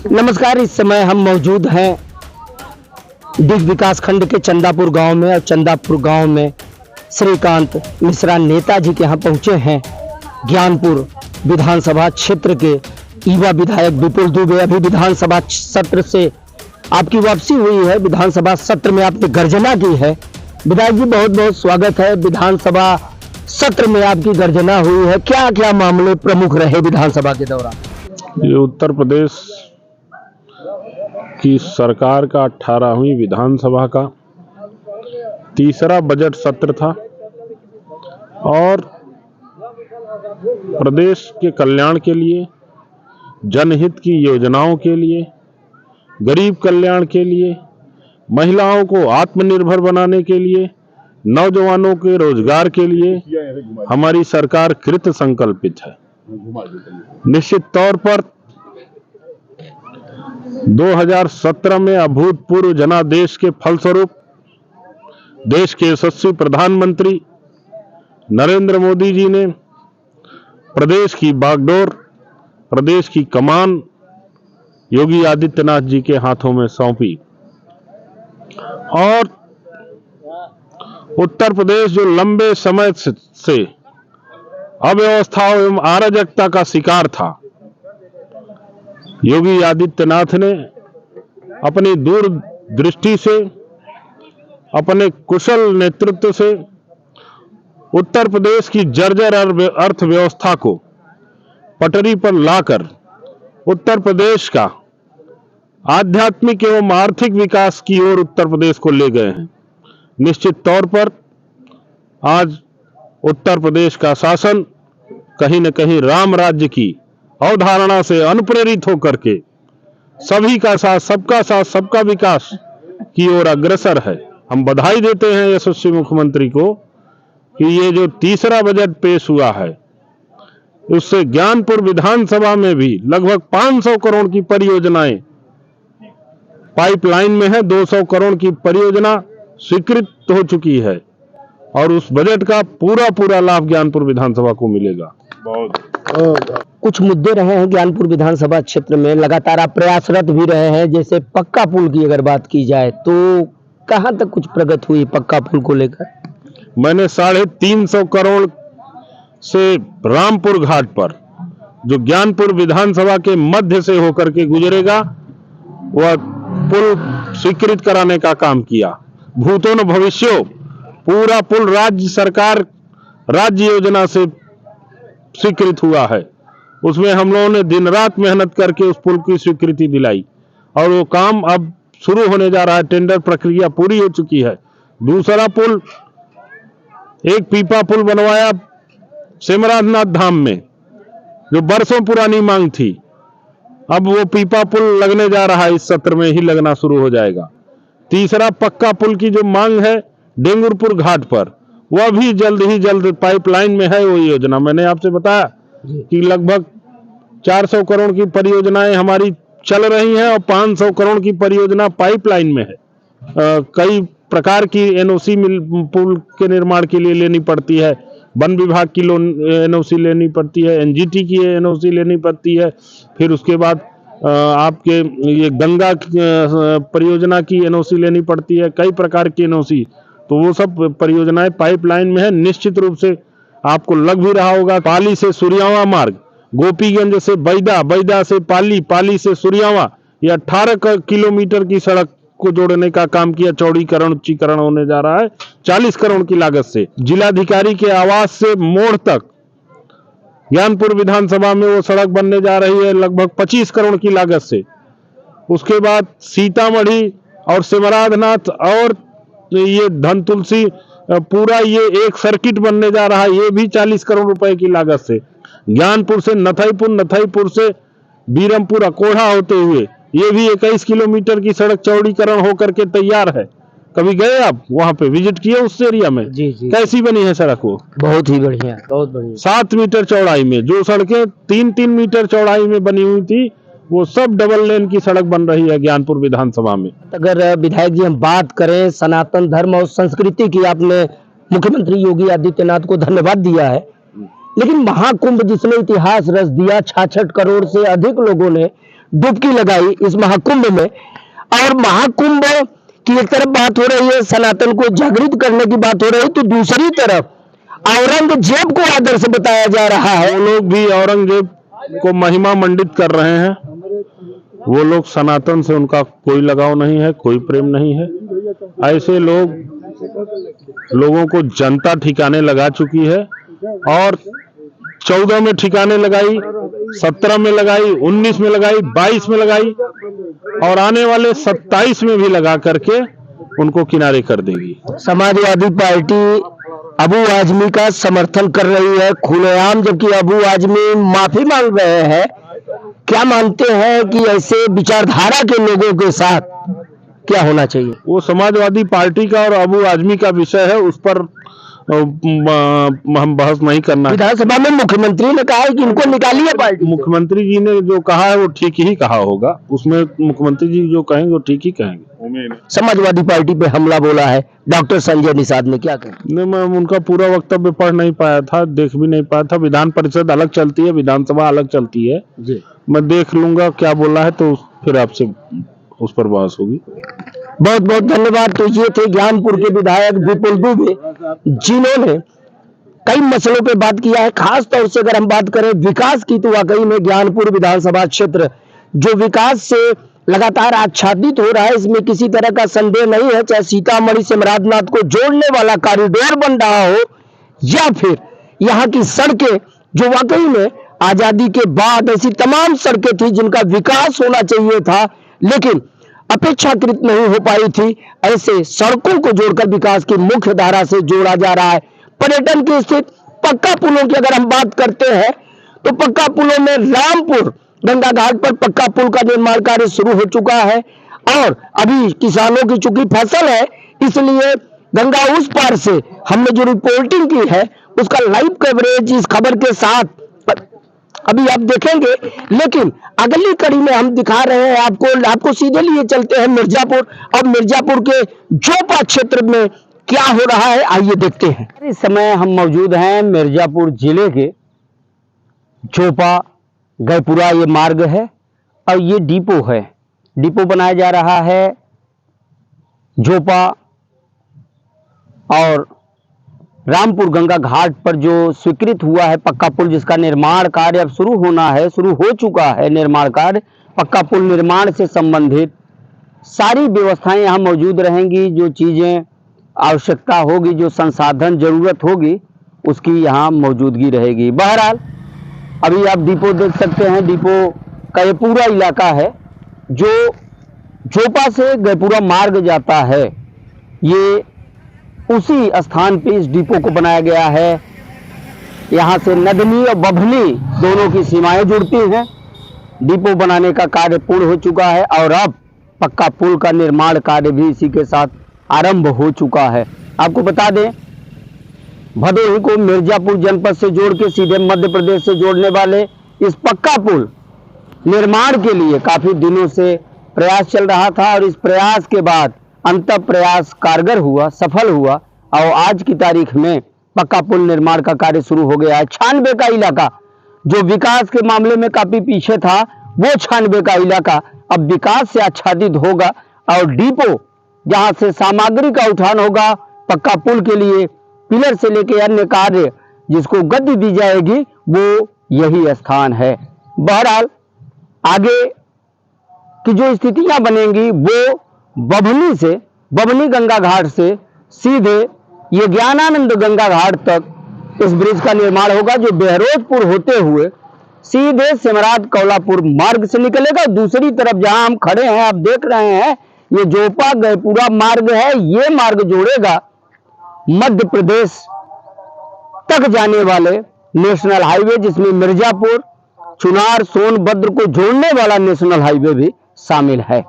नमस्कार। इस समय हम मौजूद हैं दिग विकास खंड के चंदापुर गांव में और चंदापुर गांव में श्रीकांत मिश्रा नेताजी के यहाँ पहुंचे हैं। ज्ञानपुर विधानसभा क्षेत्र के युवा विधायक विपुल दुबे अभी विधानसभा सत्र से आपकी वापसी हुई है। विधानसभा सत्र में आपने गर्जना की है। विधायक जी, बहुत बहुत स्वागत है। विधानसभा सत्र में आपकी गर्जना हुई है, क्या क्या मामले प्रमुख रहे विधानसभा के दौरान? ये उत्तर प्रदेश की सरकार का 18वीं विधानसभा का तीसरा बजट सत्र था और प्रदेश के कल्याण के लिए, जनहित की योजनाओं के लिए, गरीब कल्याण के लिए, महिलाओं को आत्मनिर्भर बनाने के लिए, नौजवानों के रोजगार के लिए हमारी सरकार कृत संकल्पित है। निश्चित तौर पर 2017 में अभूतपूर्व जनादेश के फलस्वरूप देश के यशस्वी प्रधानमंत्री नरेंद्र मोदी जी ने प्रदेश की बागडोर, प्रदेश की कमान योगी आदित्यनाथ जी के हाथों में सौंपी और उत्तर प्रदेश जो लंबे समय से अव्यवस्था एवं अराजकता का शिकार था, योगी आदित्यनाथ ने अपनी दूरदृष्टि से, अपने कुशल नेतृत्व से उत्तर प्रदेश की जर्जर अर्थव्यवस्था को पटरी पर लाकर उत्तर प्रदेश का आध्यात्मिक एवं आर्थिक विकास की ओर उत्तर प्रदेश को ले गए हैं। निश्चित तौर पर आज उत्तर प्रदेश का शासन कहीं न कहीं राम राज्य की अवधारणा से अनुप्रेरित होकर के सभी का साथ, सबका विकास की ओर अग्रसर है। हम बधाई देते हैं यशस्वी मुख्यमंत्री को कि ये जो तीसरा बजट पेश हुआ है उससे ज्ञानपुर विधानसभा में भी लगभग 500 करोड़ की परियोजनाएं पाइपलाइन में है। 200 करोड़ की परियोजना स्वीकृत हो चुकी है और उस बजट का पूरा लाभ ज्ञानपुर विधानसभा को मिलेगा। कुछ मुद्दे रहे हैं ज्ञानपुर विधानसभा क्षेत्र में, लगातार आप प्रयासरत भी रहे हैं। जैसे पक्का पुल की अगर बात की जाए तो कहां तक कुछ प्रगति हुई पक्का पुल को लेकर? मैंने 350 करोड़ से रामपुर घाट पर जो ज्ञानपुर विधानसभा के मध्य से होकर के गुजरेगा वह पुल स्वीकृत कराने का काम किया। भूतो न भविष्यो पूरा पुल राज्य सरकार राज्य योजना से स्वीकृत हुआ है। उसमें हम लोगों ने दिन रात मेहनत करके उस पुल की स्वीकृति दिलाई और वो काम अब शुरू होने जा रहा है। टेंडर प्रक्रिया पूरी हो चुकी है। दूसरा पुल, एक पीपा पुल बनवाया सिमरानाथ धाम में जो बरसों पुरानी मांग थी, अब वो पीपा पुल लगने जा रहा है, इस सत्र में ही लगना शुरू हो जाएगा। तीसरा पक्का पुल की जो मांग है डेंगुरपुर घाट पर, वह भी जल्द पाइपलाइन में है। वो योजना मैंने आपसे बताया कि लगभग 400 करोड़ की परियोजनाएं हमारी चल रही हैं और 500 करोड़ की परियोजना पाइपलाइन में है। कई प्रकार की एनओसी पुल के निर्माण के लिए लेनी पड़ती है। वन विभाग की एनओसी लेनी पड़ती है, एनजीटी की एनओसी लेनी पड़ती है, फिर उसके बाद आपके ये गंगा परियोजना की एनओसी लेनी पड़ती है, कई प्रकार की एनओसी। तो वो सब परियोजनाएं पाइपलाइन में है। निश्चित रूप से आपको लग भी रहा होगा, पाली से सूर्यावा मार्ग, गोपीगंज से बैदा, बैदा से पाली, पाली से सूर्यावा, ये 18 किलोमीटर की सड़क को जोड़ने का काम किया। चौड़ीकरण, उच्चीकरण होने जा रहा है 40 करोड़ की लागत से। जिलाधिकारी के आवास से मोड़ तक ज्ञानपुर विधानसभा में वो सड़क बनने जा रही है लगभग 25 करोड़ की लागत से। उसके बाद सीतामढ़ी और सिमराधनाथ और ये धनतुलसी पूरा ये एक सर्किट बनने जा रहा है, ये भी 40 करोड़ रुपए की लागत से। ज्ञानपुर से नथईपुर, नथईपुर से बीरमपुर अकोढ़ा होते हुए ये भी 21 किलोमीटर की सड़क चौड़ीकरण होकर के तैयार है। कभी गए आप वहां पे, विजिट किए उस एरिया में? जी। कैसी बनी है सड़क? वो बहुत ही बढ़िया, बहुत बढ़िया। 7 मीटर चौड़ाई में, जो सड़कें 3-3 मीटर चौड़ाई में बनी हुई थी वो सब डबल लेन की सड़क बन रही है ज्ञानपुर विधानसभा में। अगर विधायक जी हम बात करें सनातन धर्म और संस्कृति की, आपने मुख्यमंत्री योगी आदित्यनाथ को धन्यवाद दिया है, लेकिन महाकुंभ जिसने इतिहास रच दिया, 66 करोड़ से अधिक लोगों ने डुबकी लगाई इस महाकुंभ में। और महाकुंभ की एक तरफ बात हो रही है, सनातन को जागृत करने की बात हो रही है, तो दूसरी तरफ औरंगजेब को आदर्श बताया जा रहा है। वो लोग भी औरंगजेब को महिमा मंडित कर रहे हैं। वो लोग सनातन से उनका कोई लगाव नहीं है, कोई प्रेम नहीं है। ऐसे लोगों को जनता ठिकाने लगा चुकी है और 14 में ठिकाने लगाई, 17 में लगाई, 19 में लगाई, 22 में लगाई और आने वाले 27 में भी लगा करके उनको किनारे कर देगी। समाजवादी पार्टी अबू आजमी का समर्थन कर रही है खुलेआम, जबकि अबू आजमी माफी मांग रहे हैं। क्या मानते हैं कि ऐसे विचारधारा के लोगों के साथ क्या होना चाहिए? वो समाजवादी पार्टी का और अबू आजमी का विषय है, उस पर हम बहस नहीं करना। विधानसभा में मुख्यमंत्री ने कहा है कि इनको निकालिए पार्टी। मुख्यमंत्री जी ने जो कहा है वो ठीक ही कहा होगा, उसमें मुख्यमंत्री जी जो कहेंगे वो ठीक ही कहेंगे। समाजवादी पार्टी पे हमला बोला है डॉक्टर संजय निषाद ने, क्या कहें? नहीं, मैं उनका पूरा वक्तव्य पढ़ नहीं पाया था, देख भी नहीं पाया था। विधान परिषद अलग चलती है, विधानसभा अलग चलती है जी। मैं देख लूंगा क्या बोला है तो फिर आपसे उस पर बहस होगी। बहुत बहुत धन्यवाद। तो ये थे ज्ञानपुर के विधायक विपुल दुबे, जिन्होंने कई मसलों पे बात किया है। खास तौर से अगर हम बात करें विकास की, तो वाकई में ज्ञानपुर विधानसभा क्षेत्र जो विकास से लगातार आच्छादित हो रहा है, इसमें किसी तरह का संदेह नहीं है। चाहे सीतामढ़ी से अमरनाथ को जोड़ने वाला कॉरिडोर बन रहा हो या फिर यहाँ की सड़कें, जो वाकई में आजादी के बाद ऐसी तमाम सड़कें थी जिनका विकास होना चाहिए था लेकिन अपेक्षाकृत नहीं हो पाई थी, ऐसे सड़कों को जोड़कर विकास की मुख्य धारा से जोड़ा जा रहा है। पर्यटन की स्थिति, पक्का पुलों की अगर हम बात करते हैं तो पक्का पुलों में रामपुर गंगा घाट पर पक्का पुल का निर्माण कार्य शुरू हो चुका है और अभी किसानों की चूंकि फसल है, इसलिए गंगा उस पार से हमने जो रिपोर्टिंग की है उसका लाइव कवरेज इस खबर के साथ अभी आप देखेंगे। लेकिन अगली कड़ी में हम दिखा रहे हैं आपको सीधे लिए चलते हैं मिर्जापुर। अब मिर्जापुर के जोपा क्षेत्र में क्या हो रहा है आइए देखते हैं। इस समय हम मौजूद हैं मिर्जापुर जिले के जोपा गैपुरा ये मार्ग है और ये डिपो है। डिपो बनाया जा रहा है जोपा और रामपुर गंगा घाट पर जो स्वीकृत हुआ है पक्का पुल, जिसका निर्माण कार्य अब शुरू होना है, शुरू हो चुका है निर्माण कार्य। पक्का पुल निर्माण से संबंधित सारी व्यवस्थाएं यहाँ मौजूद रहेंगी। जो चीजें आवश्यकता होगी, जो संसाधन जरूरत होगी, उसकी यहाँ मौजूदगी रहेगी। बहरहाल अभी आप डिपो देख सकते हैं। डिपो का ये पूरा इलाका है जो जोपा से गैपुरा मार्ग जाता है, ये उसी स्थान पे इस डिपो को बनाया गया है। यहाँ से नदनी और बभनी दोनों की सीमाएं जुड़ती हैं। डिपो बनाने का कार्य पूर्ण हो चुका है और अब पक्का पुल का निर्माण कार्य भी इसी के साथ आरंभ हो चुका है। आपको बता दें, भदोही को मिर्जापुर जनपद से जोड़ के सीधे मध्य प्रदेश से जोड़ने वाले इस पक्का पुल निर्माण के लिए काफी दिनों से प्रयास चल रहा था और इस प्रयास के बाद अंत प्रयास कारगर हुआ, सफल हुआ और आज की तारीख में पक्का पुल निर्माण का कार्य शुरू हो गया है। 96 का इलाका जो विकास के मामले में काफी पीछे था, वो 96 का इलाका अब विकास से आच्छादित होगा और डिपो जहां से सामग्री का उठान होगा पक्का पुल के लिए, पिलर से लेकर अन्य कार्य जिसको गति दी जाएगी, वो यही स्थान है। बहरहाल आगे की जो स्थितियां बनेंगी वो बभनी गंगा घाट से सीधे ये ज्ञानानंद गंगा घाट तक इस ब्रिज का निर्माण होगा, जो बहरोजपुर होते हुए सीधे सिमरात कौलापुर मार्ग से निकलेगा। दूसरी तरफ जहां हम खड़े हैं आप देख रहे हैं, ये जोपा गैपुरा मार्ग है। ये मार्ग जोड़ेगा मध्य प्रदेश तक जाने वाले नेशनल हाईवे, जिसमें मिर्जापुर, चुनार, सोनभद्र को जोड़ने वाला नेशनल हाईवे भी शामिल है।